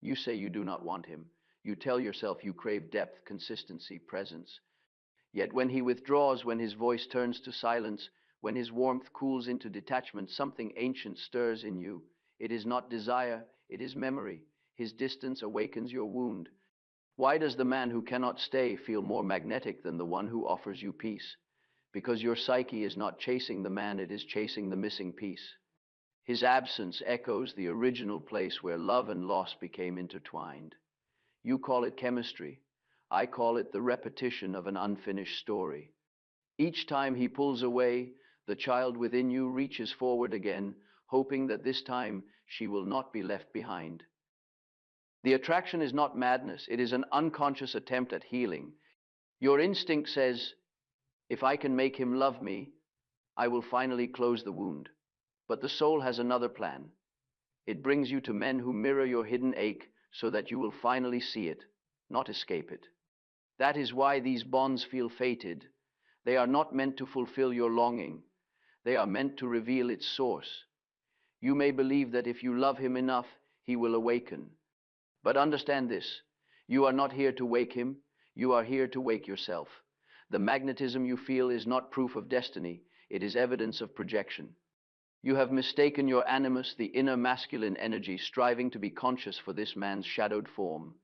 You say you do not want him. You tell yourself you crave depth, consistency, presence. Yet when he withdraws, when his voice turns to silence, when his warmth cools into detachment, something ancient stirs in you. It is not desire, it is memory. His distance awakens your wound. Why does the man who cannot stay feel more magnetic than the one who offers you peace? Because your psyche is not chasing the man, it is chasing the missing piece. His absence echoes the original place where love and loss became intertwined. You call it chemistry. I call it the repetition of an unfinished story. Each time he pulls away, the child within you reaches forward again, hoping that this time she will not be left behind. The attraction is not madness, it is an unconscious attempt at healing. Your instinct says, if I can make him love me, I will finally close the wound. But the soul has another plan. It brings you to men who mirror your hidden ache so that you will finally see it, not escape it. That is why these bonds feel fated. They are not meant to fulfill your longing. They are meant to reveal its source. You may believe that if you love him enough, he will awaken. But understand this, you are not here to wake him, you are here to wake yourself. The magnetism you feel is not proof of destiny, it is evidence of projection. You have mistaken your animus, the inner masculine energy, striving to be conscious for this man's shadowed form.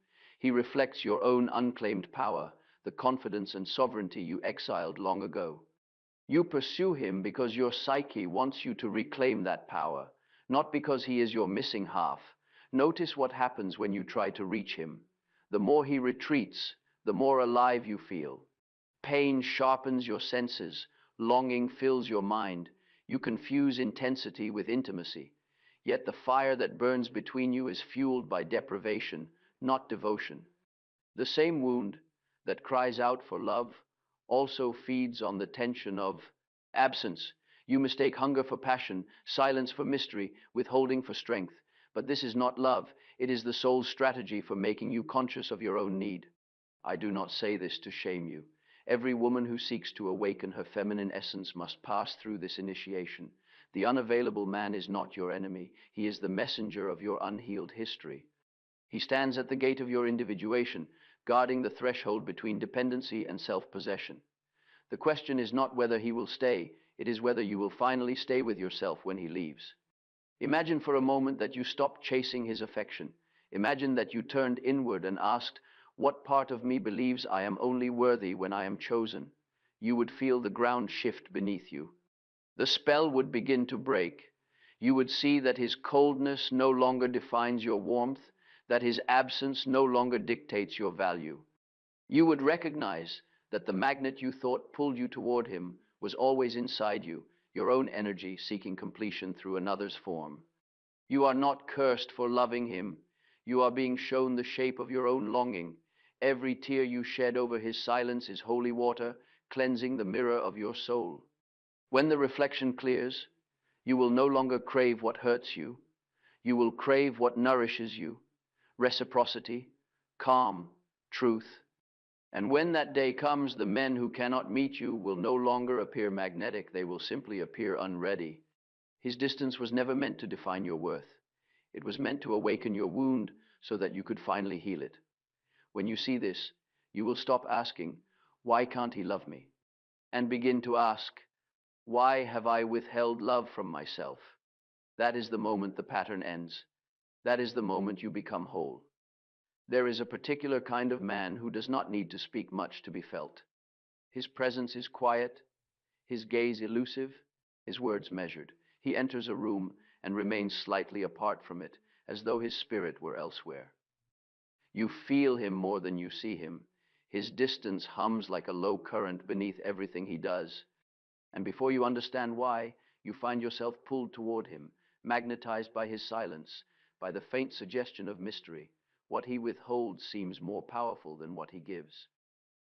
He reflects your own unclaimed power, the confidence and sovereignty you exiled long ago. You pursue him because your psyche wants you to reclaim that power, not because he is your missing half. Notice what happens when you try to reach him. The more he retreats, the more alive you feel. Pain sharpens your senses, longing fills your mind. You confuse intensity with intimacy. Yet the fire that burns between you is fueled by deprivation, not devotion. The same wound that cries out for love also feeds on the tension of absence. You mistake hunger for passion, silence for mystery, withholding for strength. But this is not love. It is the soul's strategy for making you conscious of your own need. I do not say this to shame you. Every woman who seeks to awaken her feminine essence must pass through this initiation. The unavailable man is not your enemy. He is the messenger of your unhealed history. He stands at the gate of your individuation, guarding the threshold between dependency and self-possession. The question is not whether he will stay, it is whether you will finally stay with yourself when he leaves. Imagine for a moment that you stopped chasing his affection. Imagine that you turned inward and asked, what part of me believes I am only worthy when I am chosen? You would feel the ground shift beneath you. The spell would begin to break. You would see that his coldness no longer defines your warmth, that his absence no longer dictates your value. You would recognize that the magnet you thought pulled you toward him was always inside you, your own energy seeking completion through another's form. You are not cursed for loving him. You are being shown the shape of your own longing. Every tear you shed over his silence is holy water, cleansing the mirror of your soul. When the reflection clears, you will no longer crave what hurts you. You will crave what nourishes you. Reciprocity, calm, truth. And when that day comes, the men who cannot meet you will no longer appear magnetic, they will simply appear unready. His distance was never meant to define your worth. It was meant to awaken your wound so that you could finally heal it. When you see this, you will stop asking, why can't he love me? And begin to ask, why have I withheld love from myself? That is the moment the pattern ends. That is the moment you become whole. There is a particular kind of man who does not need to speak much to be felt. His presence is quiet, his gaze elusive, his words measured. He enters a room and remains slightly apart from it, as though his spirit were elsewhere. You feel him more than you see him. His distance hums like a low current beneath everything he does. And before you understand why, you find yourself pulled toward him, magnetized by his silence, by the faint suggestion of mystery. What he withholds seems more powerful than what he gives.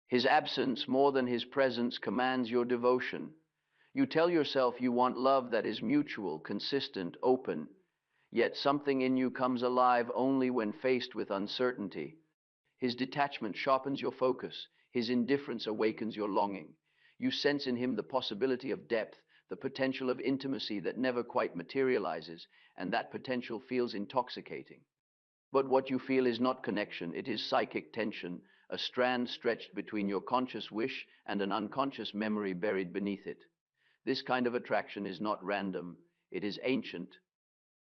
His absence, more than his presence, commands your devotion. You tell yourself you want love that is mutual, consistent, open. Yet something in you comes alive only when faced with uncertainty. His detachment sharpens your focus. His indifference awakens your longing. You sense in him the possibility of depth, the potential of intimacy that never quite materializes, and that potential feels intoxicating. But what you feel is not connection, it is psychic tension, a strand stretched between your conscious wish and an unconscious memory buried beneath it. This kind of attraction is not random, it is ancient.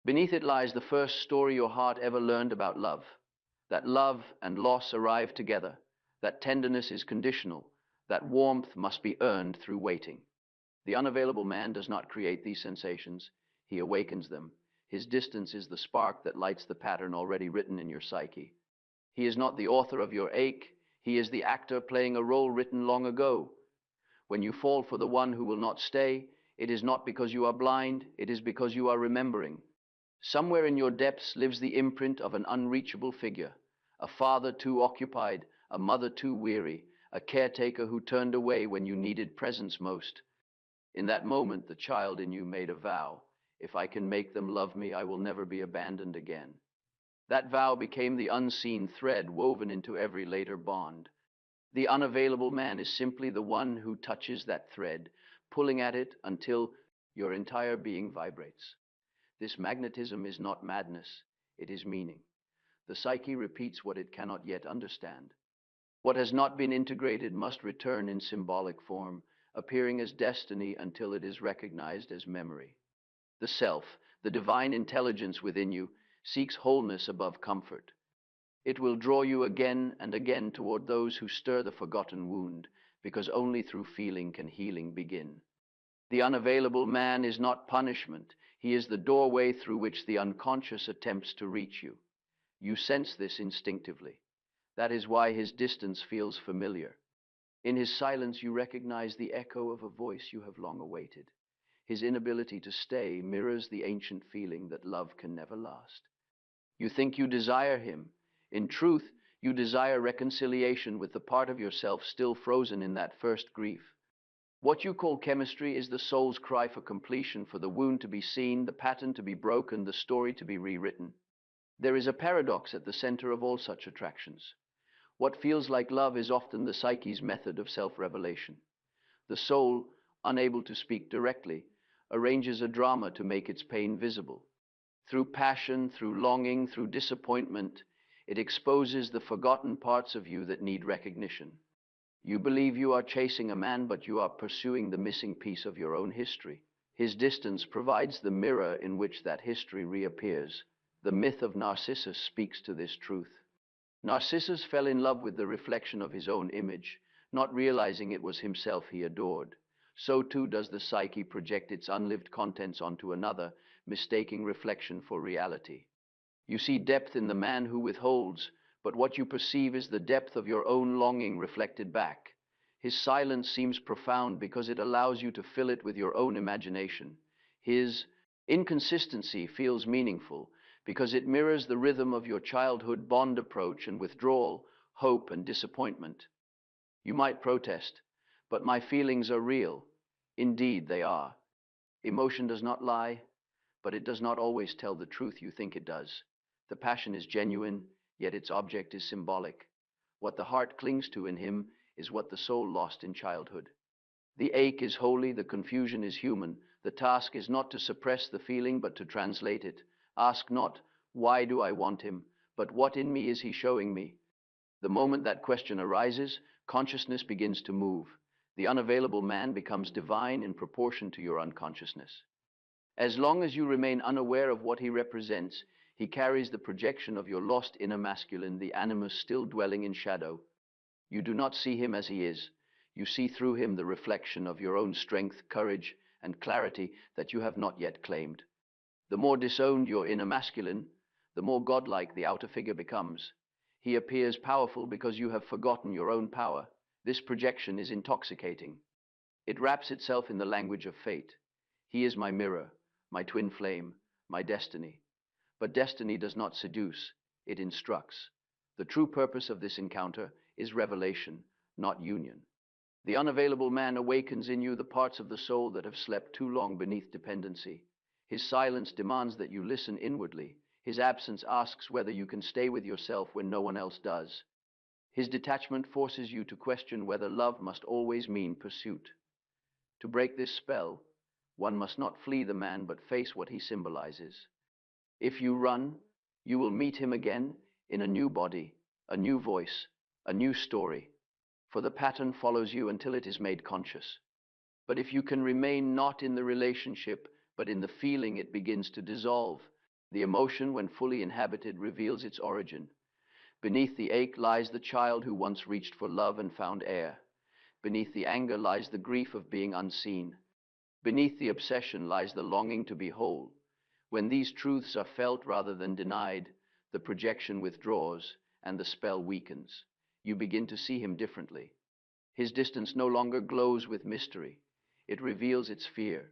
Beneath it lies the first story your heart ever learned about love. That love and loss arrive together, that tenderness is conditional, that warmth must be earned through waiting. The unavailable man does not create these sensations, he awakens them. His distance is the spark that lights the pattern already written in your psyche. He is not the author of your ache, he is the actor playing a role written long ago. When you fall for the one who will not stay, it is not because you are blind, it is because you are remembering. Somewhere in your depths lives the imprint of an unreachable figure, a father too occupied, a mother too weary, a caretaker who turned away when you needed presence most. In that moment, the child in you made a vow. If I can make them love me, I will never be abandoned again. That vow became the unseen thread woven into every later bond. The unavailable man is simply the one who touches that thread, pulling at it until your entire being vibrates. This magnetism is not madness, it is meaning. The psyche repeats what it cannot yet understand. What has not been integrated must return in symbolic form, appearing as destiny until it is recognized as memory. The self, the divine intelligence within you, seeks wholeness above comfort. It will draw you again and again toward those who stir the forgotten wound, because only through feeling can healing begin. The unavailable man is not punishment, he is the doorway through which the unconscious attempts to reach you. You sense this instinctively. That is why his distance feels familiar. In his silence, you recognize the echo of a voice you have long awaited. His inability to stay mirrors the ancient feeling that love can never last. You think you desire him. In truth, you desire reconciliation with the part of yourself still frozen in that first grief. What you call chemistry is the soul's cry for completion, for the wound to be seen, the pattern to be broken, the story to be rewritten. There is a paradox at the center of all such attractions. What feels like love is often the psyche's method of self-revelation. The soul, unable to speak directly, arranges a drama to make its pain visible. Through passion, through longing, through disappointment, it exposes the forgotten parts of you that need recognition. You believe you are chasing a man, but you are pursuing the missing piece of your own history. His distance provides the mirror in which that history reappears. The myth of Narcissus speaks to this truth. Narcissus fell in love with the reflection of his own image, not realizing it was himself he adored. So too does the psyche project its unlived contents onto another, mistaking reflection for reality. You see depth in the man who withholds, but what you perceive is the depth of your own longing reflected back. His silence seems profound because it allows you to fill it with your own imagination. His inconsistency feels meaningful because it mirrors the rhythm of your childhood bond approach and withdrawal, hope and disappointment. You might protest, but my feelings are real. Indeed, they are. Emotion does not lie, but it does not always tell the truth you think it does. The passion is genuine, yet its object is symbolic. What the heart clings to in him is what the soul lost in childhood. The ache is holy, the confusion is human. The task is not to suppress the feeling, but to translate it. Ask not, why do I want him, but what in me is he showing me? The moment that question arises, consciousness begins to move. The unavailable man becomes divine in proportion to your unconsciousness. As long as you remain unaware of what he represents, he carries the projection of your lost inner masculine, the animus still dwelling in shadow. You do not see him as he is. You see through him the reflection of your own strength, courage, and clarity that you have not yet claimed. The more disowned your inner masculine, the more godlike the outer figure becomes. He appears powerful because you have forgotten your own power. This projection is intoxicating. It wraps itself in the language of fate. He is my mirror, my twin flame, my destiny. But destiny does not seduce, it instructs. The true purpose of this encounter is revelation, not union. The unavailable man awakens in you the parts of the soul that have slept too long beneath dependency. His silence demands that you listen inwardly. His absence asks whether you can stay with yourself when no one else does. His detachment forces you to question whether love must always mean pursuit. To break this spell, one must not flee the man but face what he symbolizes. If you run, You will meet him again in a new body, a new voice, a new story, for the pattern follows you until it is made conscious. But if you can remain not in the relationship, but in the feeling, it begins to dissolve. The emotion, when fully inhabited, reveals its origin. Beneath the ache lies the child who once reached for love and found air. Beneath the anger lies the grief of being unseen. Beneath the obsession lies the longing to be whole. When these truths are felt rather than denied, the projection withdraws and the spell weakens. You begin to see him differently. His distance no longer glows with mystery. It reveals its fear.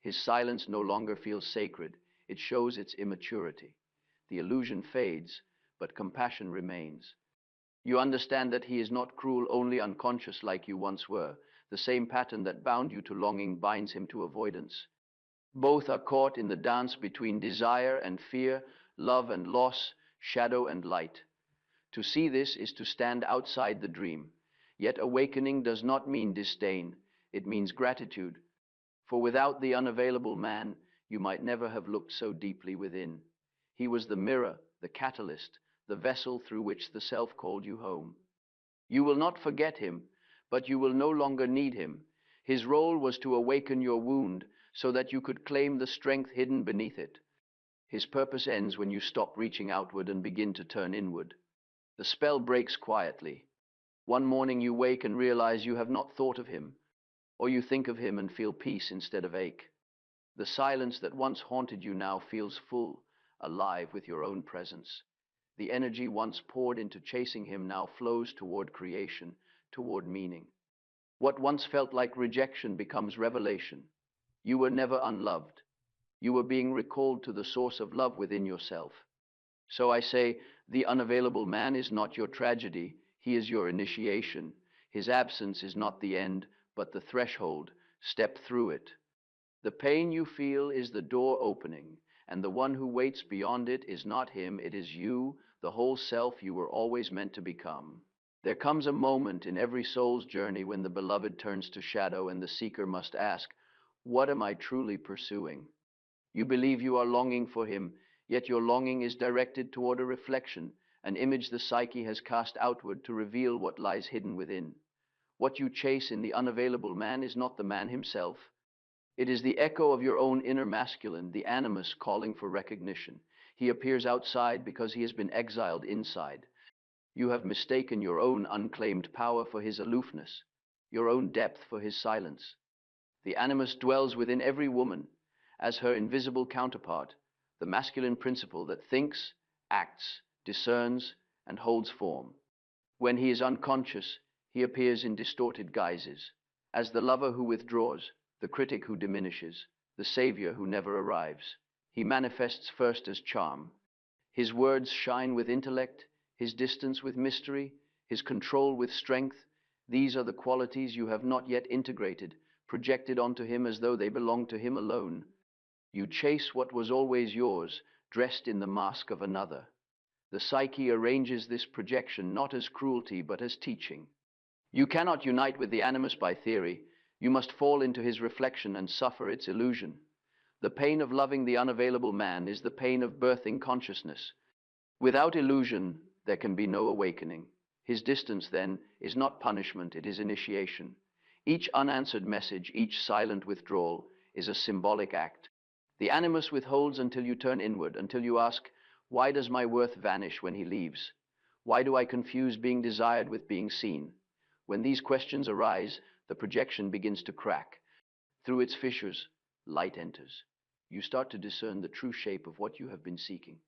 His silence no longer feels sacred. It shows its immaturity. The illusion fades, but compassion remains. You understand that he is not cruel, only unconscious like you once were. The same pattern that bound you to longing binds him to avoidance. Both are caught in the dance between desire and fear, love and loss, shadow and light. To see this is to stand outside the dream. Yet awakening does not mean disdain. It means gratitude. For without the unavailable man, you might never have looked so deeply within. He was the mirror, the catalyst, the vessel through which the self called you home. You will not forget him, but you will no longer need him. His role was to awaken your wound so that you could claim the strength hidden beneath it. His purpose ends when you stop reaching outward and begin to turn inward. The spell breaks quietly. One morning you wake and realize you have not thought of him, or you think of him and feel peace instead of ache. The silence that once haunted you now feels full, alive with your own presence. The energy once poured into chasing him now flows toward creation, toward meaning. What once felt like rejection becomes revelation. You were never unloved. You were being recalled to the source of love within yourself. So I say, the unavailable man is not your tragedy, he is your initiation. His absence is not the end, but the threshold. Step through it. The pain you feel is the door opening, and the one who waits beyond it is not him, it is you, the whole self you were always meant to become. There comes a moment in every soul's journey when the beloved turns to shadow and the seeker must ask, what am I truly pursuing? You believe you are longing for him, yet your longing is directed toward a reflection, an image the psyche has cast outward to reveal what lies hidden within. What you chase in the unavailable man is not the man himself. It is the echo of your own inner masculine, the animus, calling for recognition. He appears outside because he has been exiled inside. You have mistaken your own unclaimed power for his aloofness, your own depth for his silence. The animus dwells within every woman as her invisible counterpart, the masculine principle that thinks, acts, discerns, and holds form. When he is unconscious, he appears in distorted guises, as the lover who withdraws, the critic who diminishes, the savior who never arrives. He manifests first as charm. His words shine with intellect, his distance with mystery, his control with strength. These are the qualities you have not yet integrated, projected onto him as though they belonged to him alone. You chase what was always yours, dressed in the mask of another. The psyche arranges this projection not as cruelty but as teaching. You cannot unite with the animus by theory. You must fall into his reflection and suffer its illusion. The pain of loving the unavailable man is the pain of birthing consciousness. Without illusion, there can be no awakening. His distance, then, is not punishment, it is initiation. Each unanswered message, each silent withdrawal, is a symbolic act. The animus withholds until you turn inward, until you ask, why does my worth vanish when he leaves? Why do I confuse being desired with being seen? When these questions arise, the projection begins to crack. Through its fissures, light enters. You start to discern the true shape of what you have been seeking.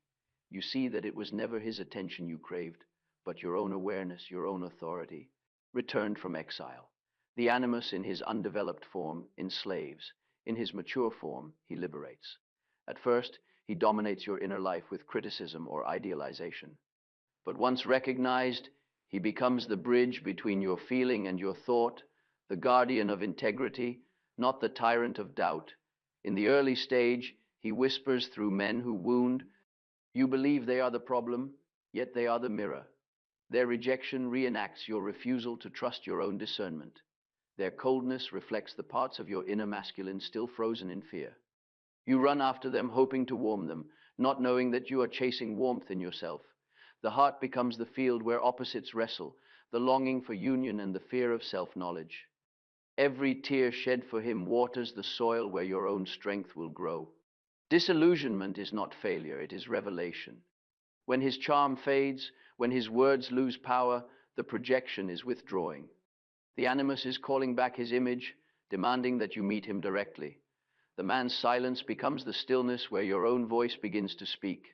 You see that it was never his attention you craved, but your own awareness, your own authority, returned from exile. The animus in his undeveloped form enslaves. In his mature form, he liberates. At first, he dominates your inner life with criticism or idealization. But once recognized, he becomes the bridge between your feeling and your thought, the guardian of integrity, not the tyrant of doubt. In the early stage, he whispers through men who wound. You believe they are the problem, yet they are the mirror. Their rejection reenacts your refusal to trust your own discernment. Their coldness reflects the parts of your inner masculine still frozen in fear. You run after them, hoping to warm them, not knowing that you are chasing warmth in yourself. The heart becomes the field where opposites wrestle, the longing for union and the fear of self-knowledge. Every tear shed for him waters the soil where your own strength will grow. Disillusionment is not failure, it is revelation. When his charm fades, when his words lose power, the projection is withdrawing. The animus is calling back his image, demanding that you meet him directly. The man's silence becomes the stillness where your own voice begins to speak.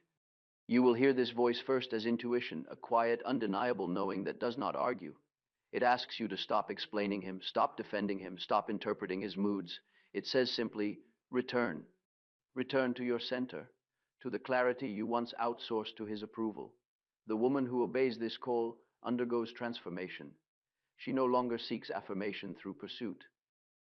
You will hear this voice first as intuition, a quiet, undeniable knowing that does not argue. It asks you to stop explaining him, stop defending him, stop interpreting his moods. It says simply, return. Return to your center, to the clarity you once outsourced to his approval. The woman who obeys this call undergoes transformation. She no longer seeks affirmation through pursuit.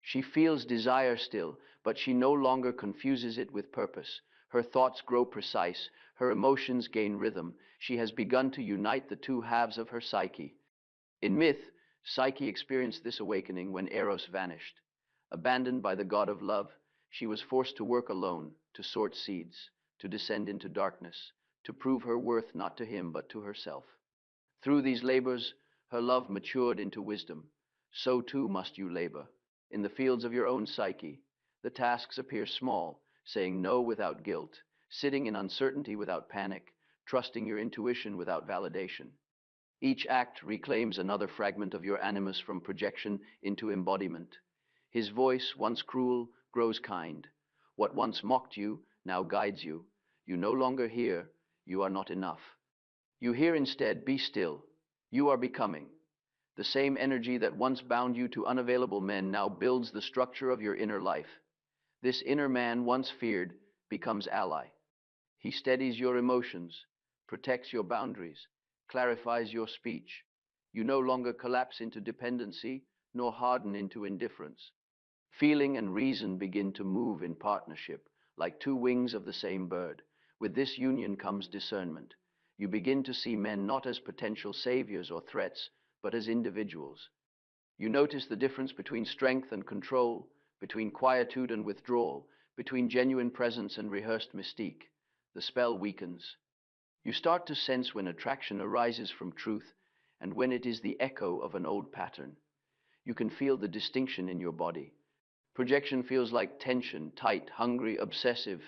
She feels desire still, but she no longer confuses it with purpose. Her thoughts grow precise, her emotions gain rhythm. She has begun to unite the two halves of her psyche. In myth, Psyche experienced this awakening when Eros vanished. Abandoned by the god of love, she was forced to work alone, to sort seeds, to descend into darkness, to prove her worth not to him but to herself. Through these labors, her love matured into wisdom. So too must you labor. In the fields of your own psyche, the tasks appear small, saying no without guilt, sitting in uncertainty without panic, trusting your intuition without validation. Each act reclaims another fragment of your animus from projection into embodiment. His voice, once cruel, grows kind. What once mocked you now guides you. You no longer hear, you are not enough. You hear instead, be still. You are becoming. The same energy that once bound you to unavailable men now builds the structure of your inner life. This inner man, once feared, becomes ally. He steadies your emotions, protects your boundaries, clarifies your speech. You no longer collapse into dependency, nor harden into indifference. Feeling and reason begin to move in partnership, like two wings of the same bird. With this union comes discernment. You begin to see men not as potential saviors or threats, but as individuals. You notice the difference between strength and control, between quietude and withdrawal, between genuine presence and rehearsed mystique. The spell weakens. You start to sense when attraction arises from truth and when it is the echo of an old pattern. You can feel the distinction in your body. Projection feels like tension, tight, hungry, obsessive.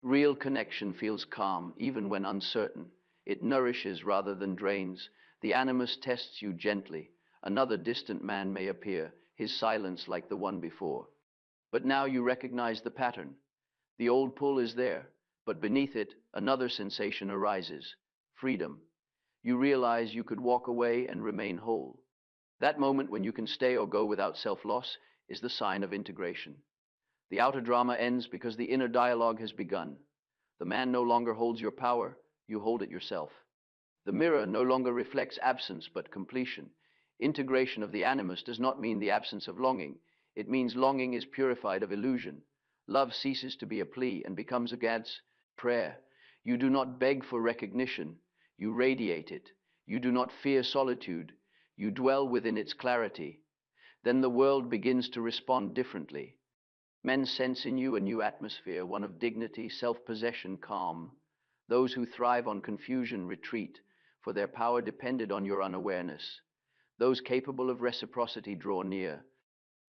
Real connection feels calm, even when uncertain. It nourishes rather than drains. The animus tests you gently. Another distant man may appear, his silence like the one before. But now you recognize the pattern. The old pull is there, but beneath it, another sensation arises, freedom. You realize you could walk away and remain whole. That moment when you can stay or go without self-loss is the sign of integration. The outer drama ends because the inner dialogue has begun. The man no longer holds your power, you hold it yourself. The mirror no longer reflects absence but completion. Integration of the animus does not mean the absence of longing. It means longing is purified of illusion. Love ceases to be a plea and becomes a God's prayer. You do not beg for recognition, you radiate it. You do not fear solitude, you dwell within its clarity. Then the world begins to respond differently. Men sense in you a new atmosphere, one of dignity, self-possession, calm. Those who thrive on confusion retreat, for their power depended on your unawareness. Those capable of reciprocity draw near.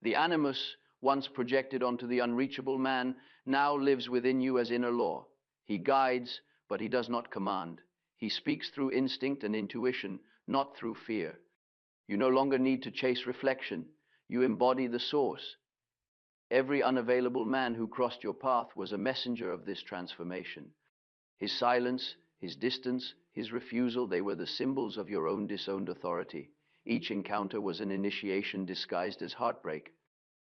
The animus, once projected onto the unreachable man, now lives within you as inner law. He guides, but he does not command. He speaks through instinct and intuition, not through fear. You no longer need to chase reflection. You embody the source. Every unavailable man who crossed your path was a messenger of this transformation. His silence, his distance, his refusal, they were the symbols of your own disowned authority. Each encounter was an initiation disguised as heartbreak.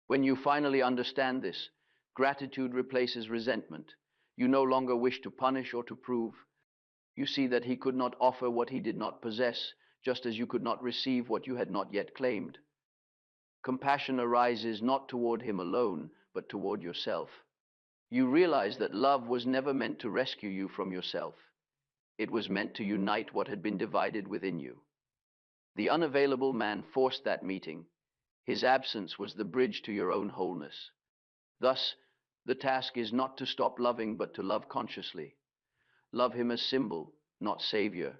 When you finally understand this, gratitude replaces resentment. You no longer wish to punish or to prove. You see that he could not offer what he did not possess, just as you could not receive what you had not yet claimed. Compassion arises not toward him alone, but toward yourself. You realize that love was never meant to rescue you from yourself. It was meant to unite what had been divided within you. The unavailable man forced that meeting. His absence was the bridge to your own wholeness. Thus, the task is not to stop loving, but to love consciously. Love him as symbol, not savior.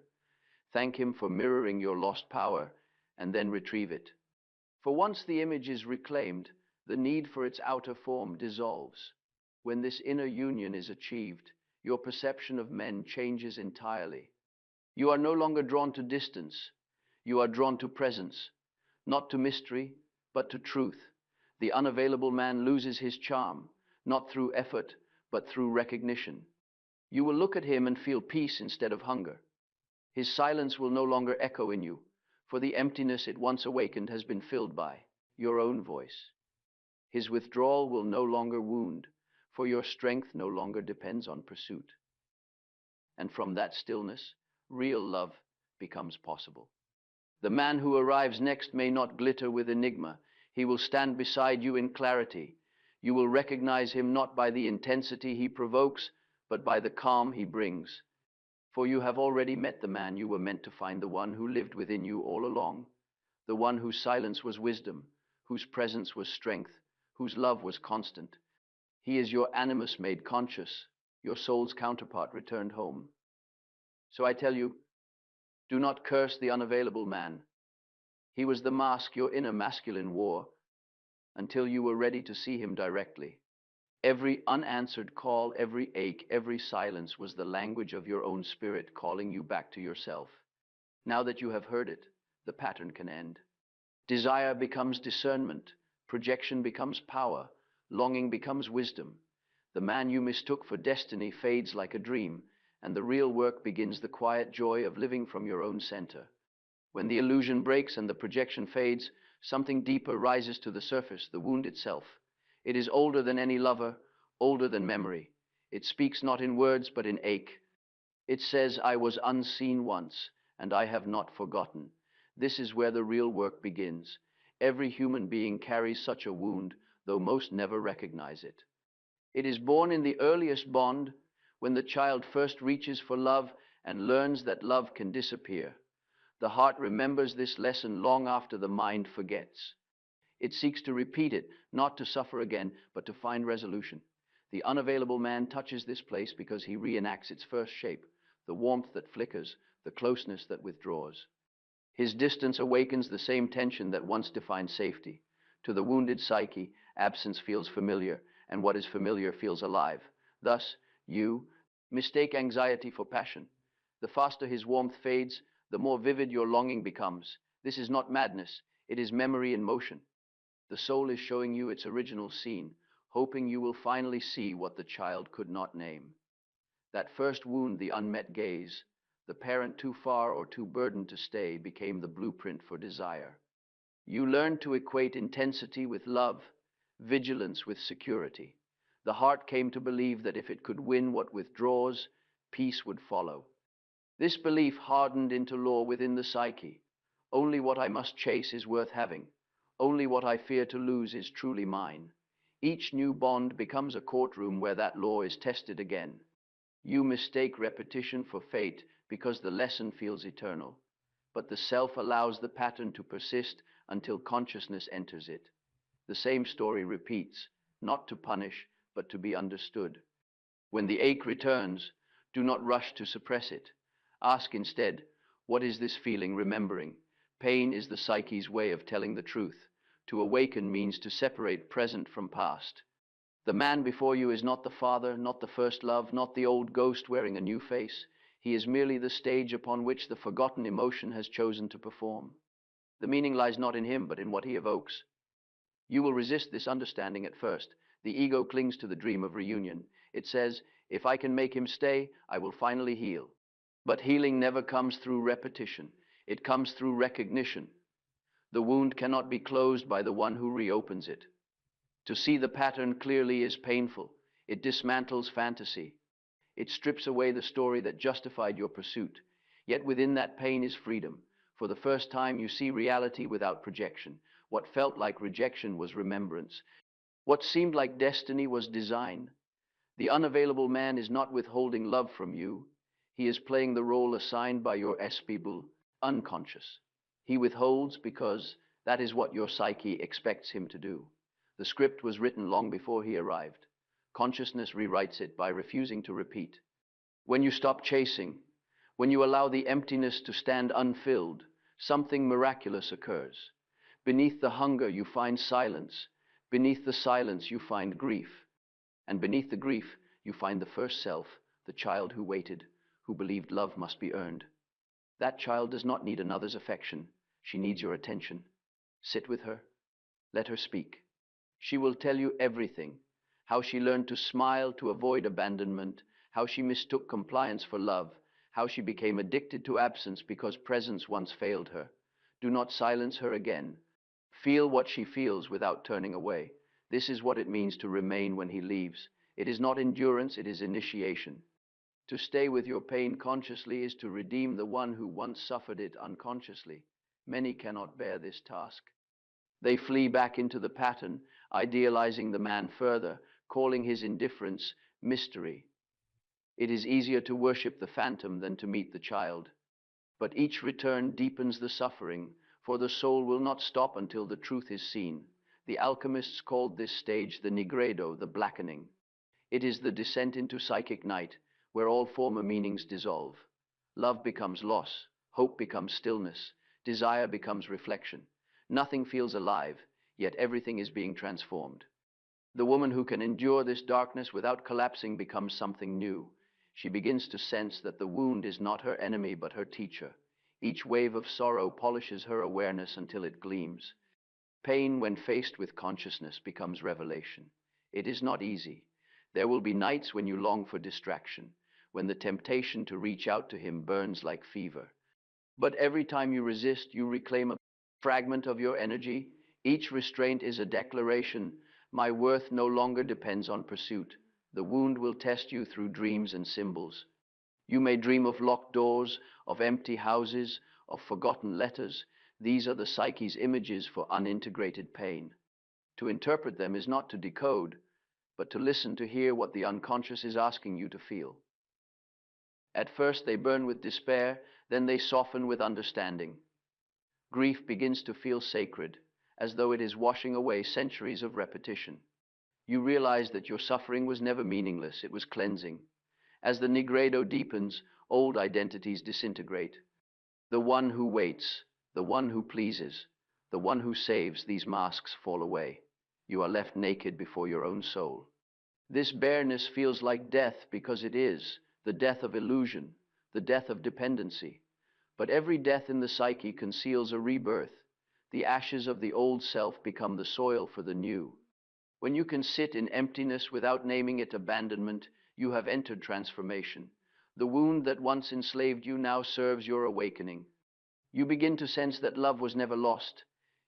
Thank him for mirroring your lost power, and then retrieve it. For once the image is reclaimed, the need for its outer form dissolves. When this inner union is achieved, your perception of men changes entirely. You are no longer drawn to distance. You are drawn to presence, not to mystery, but to truth. The unavailable man loses his charm, not through effort, but through recognition. You will look at him and feel peace instead of hunger. His silence will no longer echo in you, for the emptiness it once awakened has been filled by your own voice. His withdrawal will no longer wound, for your strength no longer depends on pursuit. And from that stillness, real love becomes possible. The man who arrives next may not glitter with enigma. He will stand beside you in clarity. You will recognize him not by the intensity he provokes, but by the calm he brings. For you have already met the man you were meant to find, the one who lived within you all along, the one whose silence was wisdom, whose presence was strength, whose love was constant. He is your animus made conscious, your soul's counterpart returned home. So I tell you, do not curse the unavailable man. He was the mask your inner masculine wore until you were ready to see him directly. Every unanswered call, every ache, every silence was the language of your own spirit calling you back to yourself. Now that you have heard it, the pattern can end. Desire becomes discernment, projection becomes power, longing becomes wisdom. The man you mistook for destiny fades like a dream, and the real work begins, the quiet joy of living from your own center. When the illusion breaks and the projection fades, something deeper rises to the surface, the wound itself. It is older than any lover, older than memory. It speaks not in words, but in ache. It says, I was unseen once, and I have not forgotten. This is where the real work begins. Every human being carries such a wound, though most never recognize it. It is born in the earliest bond, when the child first reaches for love and learns that love can disappear. The heart remembers this lesson long after the mind forgets. It seeks to repeat it, not to suffer again, but to find resolution. The unavailable man touches this place because he reenacts its first shape, the warmth that flickers, the closeness that withdraws. His distance awakens the same tension that once defined safety. To the wounded psyche, absence feels familiar, and what is familiar feels alive. Thus, you mistake anxiety for passion. The faster his warmth fades, the more vivid your longing becomes. This is not madness, it is memory in motion. The soul is showing you its original scene, hoping you will finally see what the child could not name. That first wound, the unmet gaze, the parent too far or too burdened to stay, became the blueprint for desire. You learned to equate intensity with love, vigilance with security. The heart came to believe that if it could win what withdraws, peace would follow. This belief hardened into law within the psyche. Only what I must chase is worth having. Only what I fear to lose is truly mine. Each new bond becomes a courtroom where that law is tested again. You mistake repetition for fate because the lesson feels eternal. But the self allows the pattern to persist until consciousness enters it. The same story repeats, not to punish, but to be understood. When the ache returns, do not rush to suppress it. Ask instead, what is this feeling remembering? Pain is the psyche's way of telling the truth. To awaken means to separate present from past. The man before you is not the father, not the first love, not the old ghost wearing a new face. He is merely the stage upon which the forgotten emotion has chosen to perform. The meaning lies not in him, but in what he evokes. You will resist this understanding at first. The ego clings to the dream of reunion. It says, if I can make him stay, I will finally heal. But healing never comes through repetition. It comes through recognition. The wound cannot be closed by the one who reopens it. To see the pattern clearly is painful. It dismantles fantasy. It strips away the story that justified your pursuit. Yet within that pain is freedom. For the first time, you see reality without projection. What felt like rejection was remembrance. What seemed like destiny was design. The unavailable man is not withholding love from you. He is playing the role assigned by your espibul, unconscious. He withholds because that is what your psyche expects him to do. The script was written long before he arrived. Consciousness rewrites it by refusing to repeat. When you stop chasing, when you allow the emptiness to stand unfilled, something miraculous occurs. Beneath the hunger, you find silence. Beneath the silence, you find grief. And beneath the grief, you find the first self, the child who waited, who believed love must be earned. That child does not need another's affection. She needs your attention. Sit with her. Let her speak. She will tell you everything. How she learned to smile to avoid abandonment, how she mistook compliance for love, how she became addicted to absence because presence once failed her. Do not silence her again. Feel what she feels without turning away. This is what it means to remain when he leaves. It is not endurance, it is initiation. To stay with your pain consciously is to redeem the one who once suffered it unconsciously. Many cannot bear this task. They flee back into the pattern, idealizing the man further, calling his indifference mystery. It is easier to worship the phantom than to meet the child. But each return deepens the suffering, for the soul will not stop until the truth is seen. The alchemists called this stage the nigredo, the blackening. It is the descent into psychic night, where all former meanings dissolve. Love becomes loss, hope becomes stillness, desire becomes reflection. Nothing feels alive, yet everything is being transformed. The woman who can endure this darkness without collapsing becomes something new. She begins to sense that the wound is not her enemy but her teacher. Each wave of sorrow polishes her awareness until it gleams. Pain, when faced with consciousness, becomes revelation. It is not easy. There will be nights when you long for distraction, when the temptation to reach out to him burns like fever. But every time you resist, you reclaim a fragment of your energy. Each restraint is a declaration. My worth no longer depends on pursuit. The wound will test you through dreams and symbols. You may dream of locked doors, of empty houses, of forgotten letters. These are the psyche's images for unintegrated pain. To interpret them is not to decode, but to listen to hear what the unconscious is asking you to feel. At first they burn with despair, then they soften with understanding. Grief begins to feel sacred, as though it is washing away centuries of repetition. You realize that your suffering was never meaningless, it was cleansing. As the nigredo deepens, old identities disintegrate. The one who waits, the one who pleases, the one who saves, these masks fall away. You are left naked before your own soul. This bareness feels like death because it is, the death of illusion, the death of dependency. But every death in the psyche conceals a rebirth. The ashes of the old self become the soil for the new. When you can sit in emptiness without naming it abandonment, you have entered transformation. The wound that once enslaved you now serves your awakening. You begin to sense that love was never lost.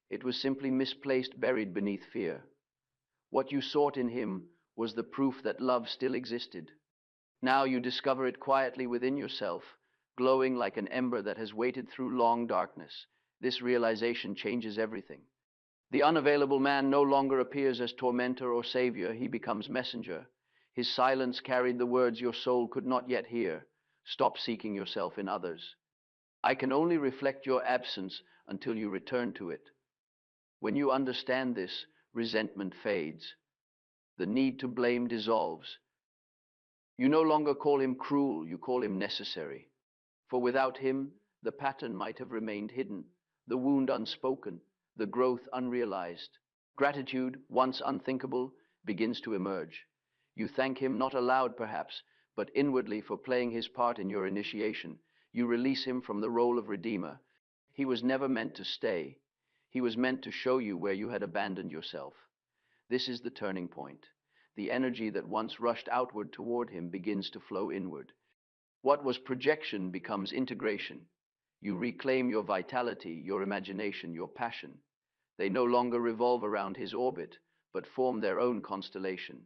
It was simply misplaced, buried beneath fear. What you sought in him was the proof that love still existed. Now you discover it quietly within yourself, glowing like an ember that has waited through long darkness. This realization changes everything. The unavailable man no longer appears as tormentor or savior, he becomes messenger. His silence carried the words your soul could not yet hear. Stop seeking yourself in others. I can only reflect your absence until you return to it. When you understand this, resentment fades. The need to blame dissolves. You no longer call him cruel, you call him necessary. For without him, the pattern might have remained hidden, the wound unspoken, the growth unrealized. Gratitude, once unthinkable, begins to emerge. You thank him not aloud perhaps, but inwardly for playing his part in your initiation. You release him from the role of redeemer. He was never meant to stay. He was meant to show you where you had abandoned yourself. This is the turning point. The energy that once rushed outward toward him begins to flow inward. What was projection becomes integration. You reclaim your vitality, your imagination, your passion. They no longer revolve around his orbit, but form their own constellation.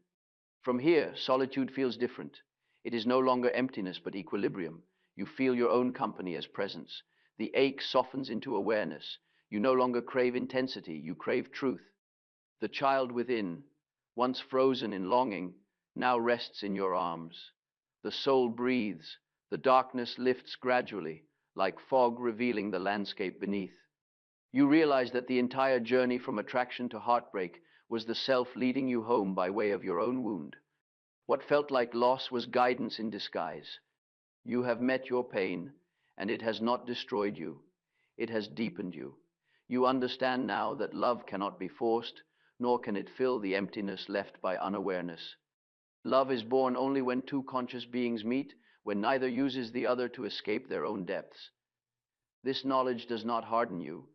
From here, solitude feels different. It is no longer emptiness, but equilibrium. You feel your own company as presence. The ache softens into awareness. You no longer crave intensity, you crave truth. The child within, once frozen in longing, now rests in your arms. The soul breathes. The darkness lifts gradually, like fog revealing the landscape beneath. You realize that the entire journey from attraction to heartbreak was the self leading you home by way of your own wound. What felt like loss was guidance in disguise. You have met your pain, and it has not destroyed you. It has deepened you. You understand now that love cannot be forced, nor can it fill the emptiness left by unawareness. Love is born only when two conscious beings meet, when neither uses the other to escape their own depths. This knowledge does not harden you,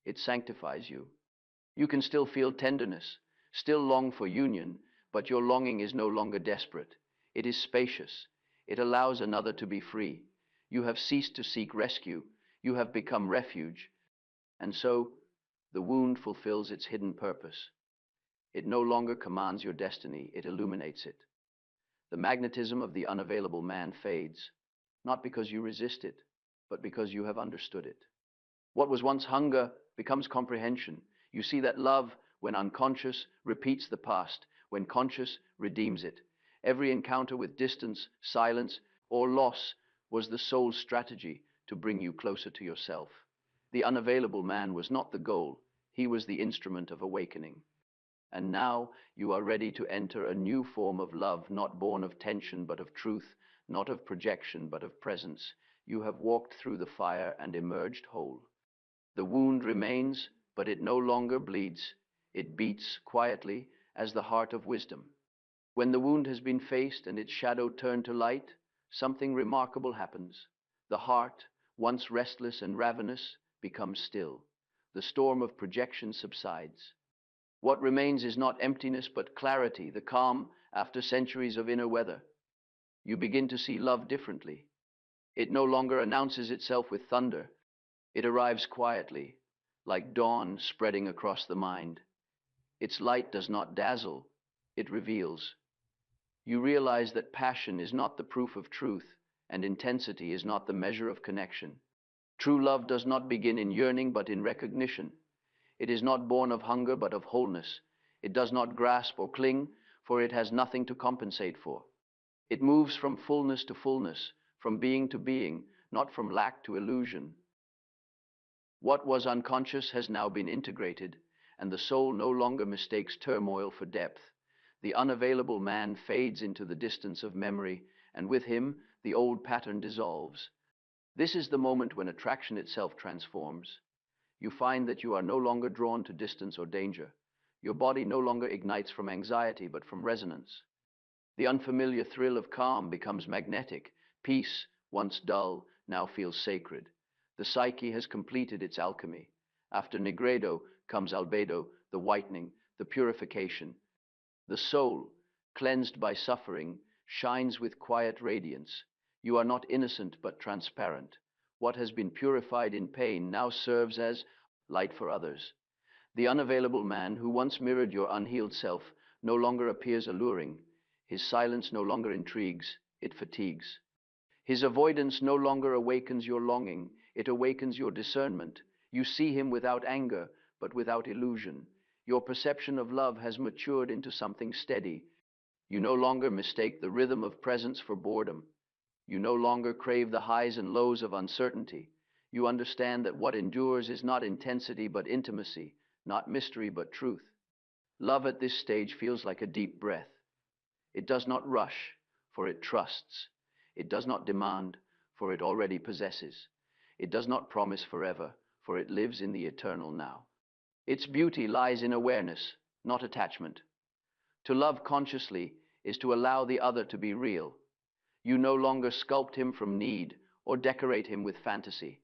it sanctifies you. You can still feel tenderness, still long for union, but your longing is no longer desperate. It is spacious. It allows another to be free. You have ceased to seek rescue. You have become refuge. And so, the wound fulfills its hidden purpose. It no longer commands your destiny, it illuminates it. The magnetism of the unavailable man fades, not because you resist it, but because you have understood it. What was once hunger becomes comprehension. You see that love, when unconscious, repeats the past, when conscious, redeems it. Every encounter with distance, silence, or loss was the soul's strategy to bring you closer to yourself. The unavailable man was not the goal, he was the instrument of awakening. And now you are ready to enter a new form of love, not born of tension but of truth, not of projection but of presence. You have walked through the fire and emerged whole. The wound remains, but it no longer bleeds. It beats quietly as the heart of wisdom. When the wound has been faced and its shadow turned to light, something remarkable happens. The heart, once restless and ravenous, becomes still. The storm of projection subsides. What remains is not emptiness but clarity, the calm after centuries of inner weather. You begin to see love differently. It no longer announces itself with thunder. It arrives quietly, like dawn spreading across the mind. Its light does not dazzle, it reveals. You realize that passion is not the proof of truth, and intensity is not the measure of connection. True love does not begin in yearning but in recognition. It is not born of hunger but of wholeness. It does not grasp or cling, for it has nothing to compensate for. It moves from fullness to fullness, from being to being, not from lack to illusion. What was unconscious has now been integrated, and the soul no longer mistakes turmoil for depth. The unavailable man fades into the distance of memory, and with him, the old pattern dissolves. This is the moment when attraction itself transforms. You find that you are no longer drawn to distance or danger. Your body no longer ignites from anxiety, but from resonance. The unfamiliar thrill of calm becomes magnetic. Peace, once dull, now feels sacred. The psyche has completed its alchemy. After nigredo comes albedo, the whitening, the purification. The soul, cleansed by suffering, shines with quiet radiance. You are not innocent but transparent. What has been purified in pain now serves as light for others. The unavailable man who once mirrored your unhealed self no longer appears alluring. His silence no longer intrigues, it fatigues. His avoidance no longer awakens your longing, it awakens your discernment. You see him without anger, but without illusion. Your perception of love has matured into something steady. You no longer mistake the rhythm of presence for boredom. You no longer crave the highs and lows of uncertainty. You understand that what endures is not intensity but intimacy, not mystery but truth. Love at this stage feels like a deep breath. It does not rush, for it trusts. It does not demand, for it already possesses. It does not promise forever, for it lives in the eternal now. Its beauty lies in awareness, not attachment. To love consciously is to allow the other to be real. You no longer sculpt him from need or decorate him with fantasy.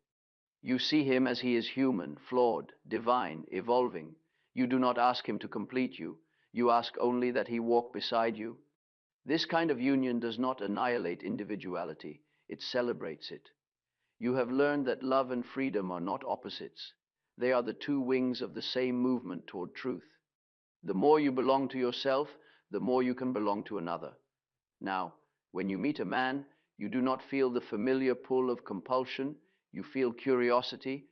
You see him as he is human, flawed, divine, evolving. You do not ask him to complete you. You ask only that he walk beside you. This kind of union does not annihilate individuality, it celebrates it. You have learned that love and freedom are not opposites. They are the two wings of the same movement toward truth. The more you belong to yourself, the more you can belong to another. Now, when you meet a man, you do not feel the familiar pull of compulsion, you feel curiosity.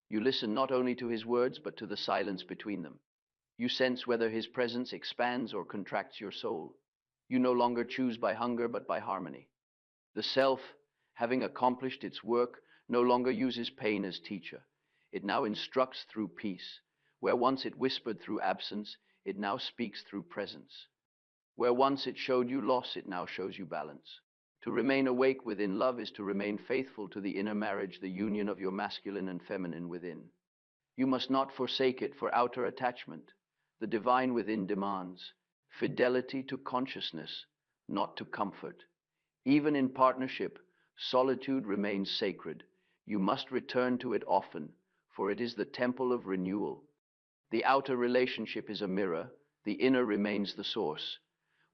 You listen not only to his words, but to the silence between them. You sense whether his presence expands or contracts your soul. You no longer choose by hunger, but by harmony. The self, having accomplished its work, no longer uses pain as teacher. It now instructs through peace. Where once it whispered through absence, it now speaks through presence. Where once it showed you loss, it now shows you balance. To remain awake within love is to remain faithful to the inner marriage, the union of your masculine and feminine within. You must not forsake it for outer attachment. The divine within demands fidelity to consciousness, not to comfort. Even in partnership, solitude remains sacred. You must return to it often, for it is the temple of renewal. The outer relationship is a mirror, the inner remains the source.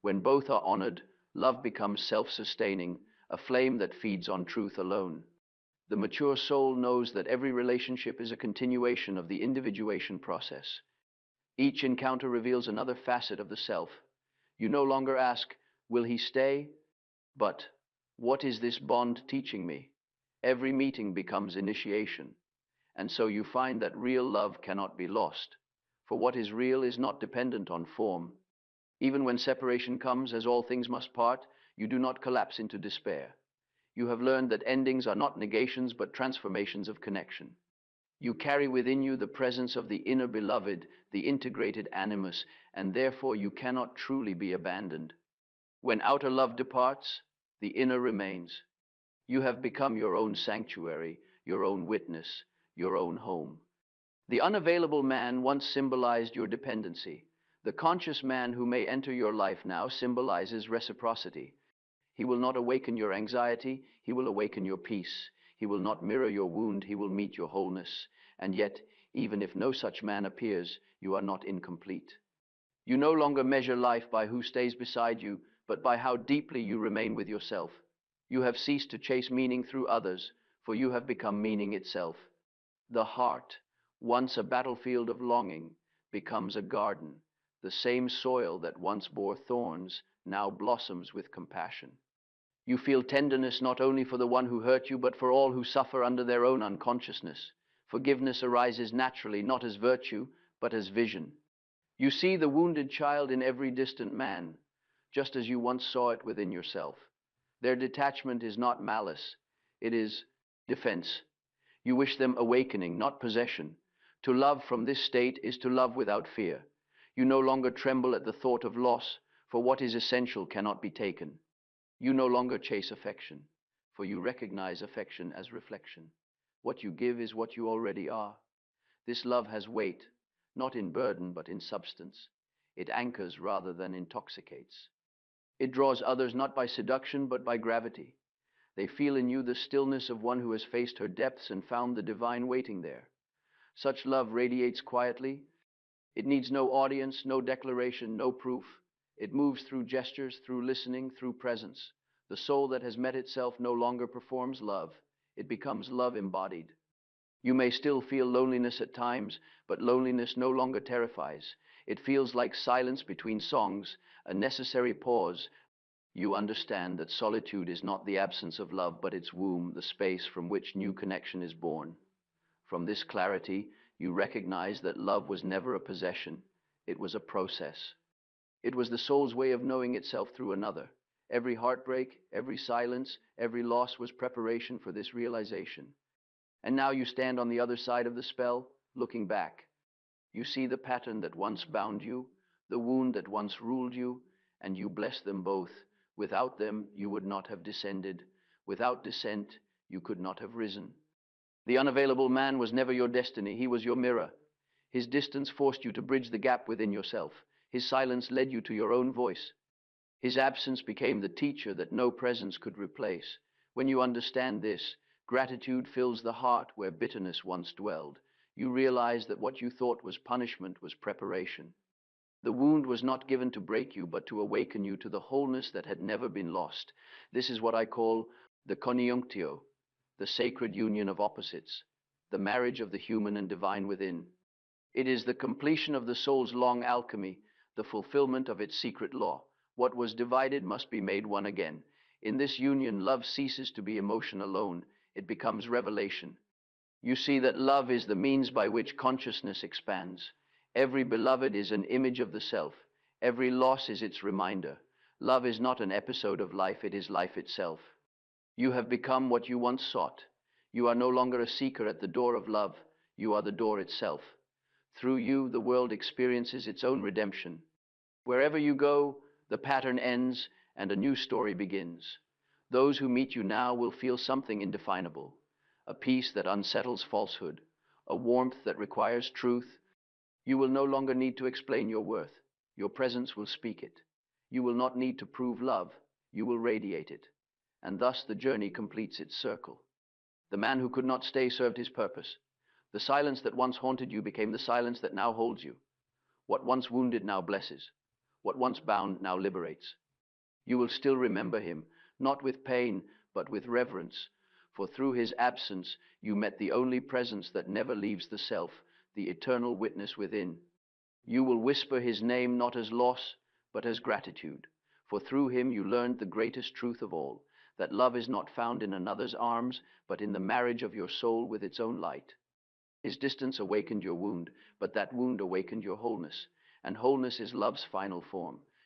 When both are honored, love becomes self-sustaining, a flame that feeds on truth alone. The mature soul knows that every relationship is a continuation of the individuation process. Each encounter reveals another facet of the self. You no longer ask, will he stay? But, what is this bond teaching me? Every meeting becomes initiation. And so you find that real love cannot be lost. For what is real is not dependent on form. Even when separation comes, as all things must part, you do not collapse into despair. You have learned that endings are not negations but transformations of connection. You carry within you the presence of the inner beloved, the integrated animus, and therefore you cannot truly be abandoned. When outer love departs, the inner remains. You have become your own sanctuary, your own witness, your own home. The unavailable man once symbolized your dependency. The conscious man who may enter your life now symbolizes reciprocity. He will not awaken your anxiety, he will awaken your peace. He will not mirror your wound, he will meet your wholeness. And yet, even if no such man appears, you are not incomplete. You no longer measure life by who stays beside you, but by how deeply you remain with yourself. You have ceased to chase meaning through others, for you have become meaning itself. The heart, once a battlefield of longing, becomes a garden. The same soil that once bore thorns now blossoms with compassion. You feel tenderness not only for the one who hurt you, but for all who suffer under their own unconsciousness. Forgiveness arises naturally, not as virtue, but as vision. You see the wounded child in every distant man, just as you once saw it within yourself. Their detachment is not malice, it is defense. You wish them awakening, not possession. To love from this state is to love without fear. You no longer tremble at the thought of loss, for what is essential cannot be taken. You no longer chase affection, for you recognize affection as reflection. What you give is what you already are. This love has weight, not in burden but in substance. It anchors rather than intoxicates. It draws others not by seduction but by gravity. They feel in you the stillness of one who has faced her depths and found the divine waiting there. Such love radiates quietly. It needs no audience, no declaration, no proof. It moves through gestures, through listening, through presence. The soul that has met itself no longer performs love. It becomes love embodied. You may still feel loneliness at times, but loneliness no longer terrifies. It feels like silence between songs, a necessary pause. You understand that solitude is not the absence of love, but its womb, the space from which new connection is born. From this clarity, you recognize that love was never a possession. It was a process. It was the soul's way of knowing itself through another. Every heartbreak, every silence, every loss was preparation for this realization. And now you stand on the other side of the spell, looking back. You see the pattern that once bound you, the wound that once ruled you, and you bless them both. Without them, you would not have descended. Without descent, you could not have risen. The unavailable man was never your destiny. He was your mirror. His distance forced you to bridge the gap within yourself. His silence led you to your own voice. His absence became the teacher that no presence could replace. When you understand this, gratitude fills the heart where bitterness once dwelled. You realize that what you thought was punishment was preparation. The wound was not given to break you, but to awaken you to the wholeness that had never been lost. This is what I call the conjunctio, the sacred union of opposites, the marriage of the human and divine within. It is the completion of the soul's long alchemy, the fulfillment of its secret law. What was divided must be made one again. In this union, love ceases to be emotion alone. It becomes revelation. You see that love is the means by which consciousness expands. Every beloved is an image of the self. Every loss is its reminder. Love is not an episode of life, it is life itself. You have become what you once sought. You are no longer a seeker at the door of love. You are the door itself. Through you, the world experiences its own redemption. Wherever you go, the pattern ends and a new story begins. Those who meet you now will feel something indefinable, a peace that unsettles falsehood, a warmth that requires truth. You will no longer need to explain your worth. Your presence will speak it. You will not need to prove love. You will radiate it. And thus the journey completes its circle. The man who could not stay served his purpose. The silence that once haunted you became the silence that now holds you. What once wounded now blesses. What once bound now liberates. You will still remember him, not with pain, but with reverence, for through his absence you met the only presence that never leaves the self, the eternal witness within. You will whisper his name not as loss, but as gratitude, for through him you learned the greatest truth of all, that love is not found in another's arms, but in the marriage of your soul with its own light. His distance awakened your wound, but that wound awakened your wholeness, and wholeness is love's final form.